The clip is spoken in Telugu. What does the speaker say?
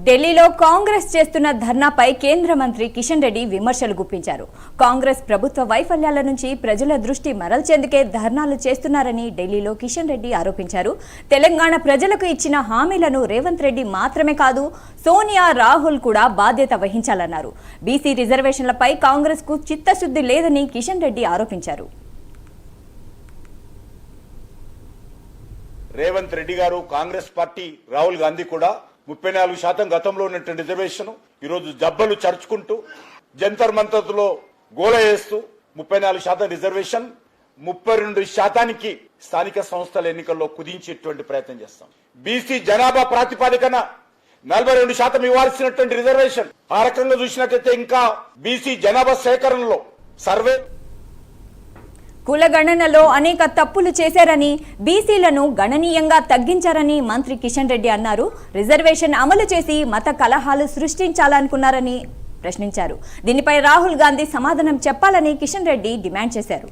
ఢిల్లీలో కాంగ్రెస్ చేస్తున్న ధర్నాపై కేంద్ర మంత్రి కిషన్ రెడ్డి విమర్శలు గుప్పించారు. కాంగ్రెస్ ప్రభుత్వ వైఫల్యాల నుంచి ప్రజల దృష్టి మరల్చేందుకే ధర్నాలు చేస్తున్నారని ఢిల్లీలో కిషన్ రెడ్డి ఆరోపించారు. తెలంగాణ ప్రజలకు ఇచ్చిన హామీలను రేవంత్ రెడ్డి మాత్రమే కాదు, సోనియా, రాహుల్ కూడా బాధ్యత వహించాలన్నారు. బీసీ రిజర్వేషన్లపై కాంగ్రెస్ కు చిత్తశుద్ధి లేదని కిషన్ రెడ్డి ఆరోపించారు. రేవంత్ రెడ్డి గారు, కాంగ్రెస్ పార్టీ, రాహుల్ గాంధీ కూడా 34% గతంలో ఉన్నటువంటి రిజర్వేషన్ ఈరోజు జబ్బలు చర్చుకుంటూ జంతర్ మంతర్లో గోల వేస్తూ 34% రిజర్వేషన్ 32% స్థానిక సంస్థల ఎన్నికల్లో కుదించేటువంటి ప్రయత్నం చేస్తాం. బీసీ జనాభా ప్రాతిపదికన 42% ఇవ్వాల్సినటువంటి రిజర్వేషన్ ఆ రకంగా చూసినట్లయితే ఇంకా బీసీ జనాభా సేకరణలో సర్వే కులగణనలో అనేక తప్పులు చేశారని, బీసీలను గణనీయంగా తగ్గించారని మంత్రి కిషన్ రెడ్డి అన్నారు. రిజర్వేషన్ అమలు చేసి మత కలహాలు సృష్టించాలనుకున్నారని ప్రశ్నించారు. దీనిపై రాహుల్ గాంధీ సమాధానం చెప్పాలని కిషన్ రెడ్డి డిమాండ్ చేశారు.